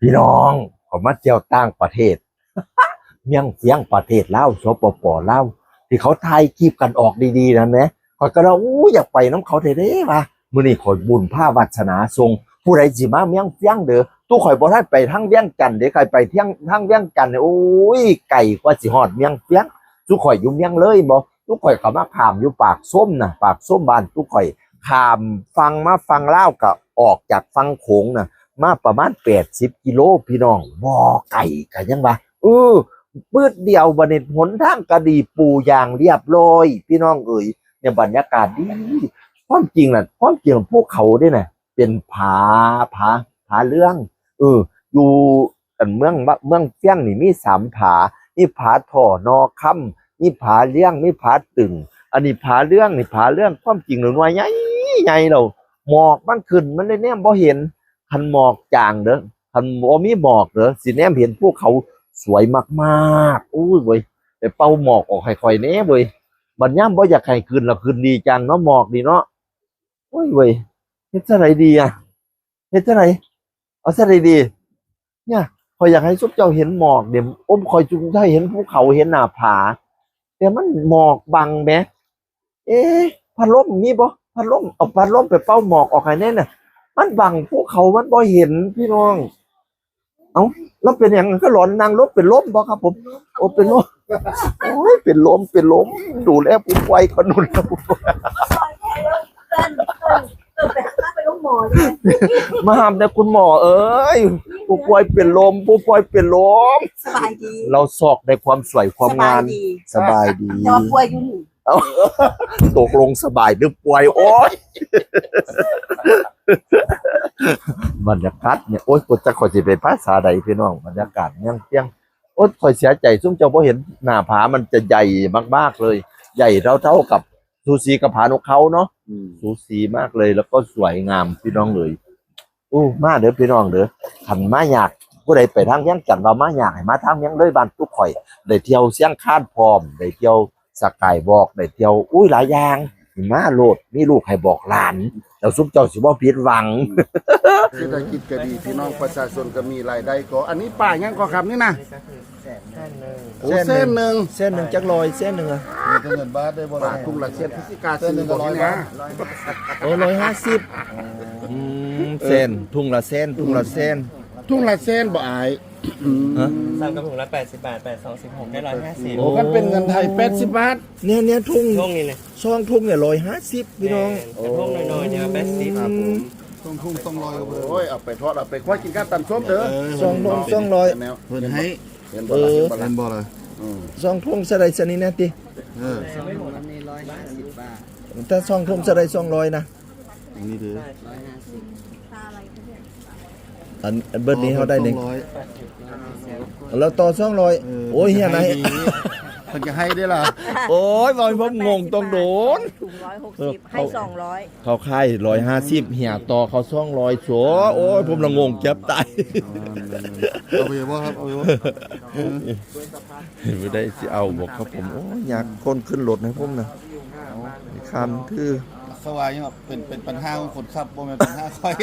พี่น้องผมมาเที่ยวต่างประเทศเมียงเฟียงประเทศลาวสปปลาวที่เขาถ่ายคลิปกันออกดีๆนะแม่ข่อยก็เราอยากไปน้ำเขาเด้ๆว่ะมื้อนี้ข่อยบุญผ้าวาสนาทรงผู้ใดสิมาเมียงเฟียงเด้อตู้ข่อยบ่ทันไปทางเวียงจันทน์เด้ใครไปเที่ยงทางเวียงจันทน์เนี่ยโอ้ยไกลกว่าสิฮอดเมียงเฟียงตู้ข่อยอยู่เมียงเลยบ่ตู้ข่อยก็มาข้ามอยู่ปากส้มน่ะปากส้มบ้านตู้ข่อยข้ามฟังมาฟังลาวก็ออกจากฟังโขงน่ะ มาประมาณ80 กิโลพี่น้องบ่ไก่กันยังวะปืดเดียวบัดนี้หนทางกระดีปูอย่างเรียบร้อยพี่น้องเอ๋ยเนี่ยบรรยากาศดีความจริงน่ะความจริงพวกเขาด้วยน่ะเป็นผาเรื่องอยู่อันเมืองเฟี้ยงนี่มี3 ผานี่ผาถ่อนอค่ำนี่ผาเลี้ยงนี่ผาตึงอันนี้ผาเรื่องนี่ผาเรื่องความจริงหน่วยใหญ่ใหญ่เราหมอกมันขึ้นมันเลยเนี่ยบ่เห็น คันหมอกจางเด้อคันบ่มีหมอกเด้อสิแนมเห็นพวกเขาสวยมากๆอุ้ยเว้ยไปเป่าหมอกออกค่อยๆแหน่เว้ยบัดยามบ่อยากให้ขึ้นละขึ้นดีจังเนาะหมอกดีเนาะอุ้ยเว้ยเฮ็ดจังไดดีอ่ะเฮ็ดจังไดเอาจังไดดีเนี่ยข้อยอยากให้ซุเจ้าเห็นหมอกเดี๋ยวข้อยจุงได้เห็นภูเขาเห็นหน้าผาแต่มันหมอกบังแหมเอ๊ะพัดลมมีบ่พัดลมเอาพัดลมไปเป่าหมอกออกให้แน่น่ะ มันบังภูเขามันบ่เห็นพี่น้องเอ้าแล้วเป็นอย่างนั้นก็หลอนนางรถเป็นลมบ่ครับผมโอ้เป็นลมโอ้ยเป็นลมดูแลผู้ป่วยคนนู้นผู้ป่วยมาห้ามแต่คุณหมอเอ้ยผู้ป่วยเป็นลมสบายดี เราสอกในความสวยความงามสบายดี แต่ว่าป่วยอยู่นี่ ตกลงสบายหรือป่วยโอ้ยบรรยากาศเนี่ยโอ๊ยกูจะขอสิเป็นภาษาใดพี่น้องบรรยากาศยังเพียงโอ๊ยคอยเสียใจซุ่มเจ้าพอเห็นหน้าผามันจะใหญ่มากๆเลยใหญ่เท่ากับซูซีกับผานกเขาเนาะซูซีมากเลยแล้วก็สวยงามพี่น้องเลยมาเด้อพี่น้องเด้อขันมาอยากผู้ใดไปทางเวียงจันทน์ว่ามาอยากให้มาทางเวียงเลยบ้านทุกข่อยได้เที่ยวเสียงคานพร้อมได้เที่ยวสกายวอล์กได้เที่ยวหลายอย่างมาโลดมีลูกให้บอกหลานแล้วซุปเจ้าสิบ่ผิดหวัง เศรษฐกิจก็ดีพี่น้องประชาชนก็มีรายได้ก็อันนี้ป้ายังก็ครับนี่นะโอ้เส้นหนึ่ง เส้นหนึ่งจักรอยเส้นหนึ่งอะ มีแต่เงินบาทได้บ่ล่ะทุ่งละเส้นพิสิกาซื้อบ่นี่นะ 150เส้นทุ่งละเส้น ทุ่งละเส้นบ่อาย สั่งกระปุกละ80 บาท8 2 16ได้150 โอ้กันเป็นเงินไทย80 บาท เนี่ยทุ่ง ช่วงนี้เลย ช่องทุ่งเนี่ย150พี่น้อง กระปุกน้อยๆเดี๋ยว80 ครับผมทุ่งต้องลอยโอ้ยเอาไปทอดเอาไปควายกินข้าวตำส้มเด้อ ช่องทุ่ง200 เพิ่นให้เห็นบ่ล่ะเห็นบ่ล่ะ ช่องทุ่งสะไดสนิแน่ติถ้าช่องทุ่งสะได200นะนี่เด้ออันเบิดนี้เฮาได้1แล้วต่อ200โอ้ยเฮียไหน เพิ่นจะให้ได้ล่ะ โอ้ยบ่ผมงงต้องโดน ถุง160ให้200เขาค่าย150เหี่ยต่อเขา200โสโอ้ยผมละงงเจ็บตาย เอาไปบ่ครับเอาไปบ่ ไม่ได้สิเอาบอกครับผมโอ้ยอยากคนขึ้นรถให้ผมนะคันคือ สวายยังเป็นปัญหาของคนขับบ่แม่นปัญหาค่อย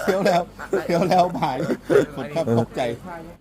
เที่ยวแล้วบ่ายคนขับตกใจ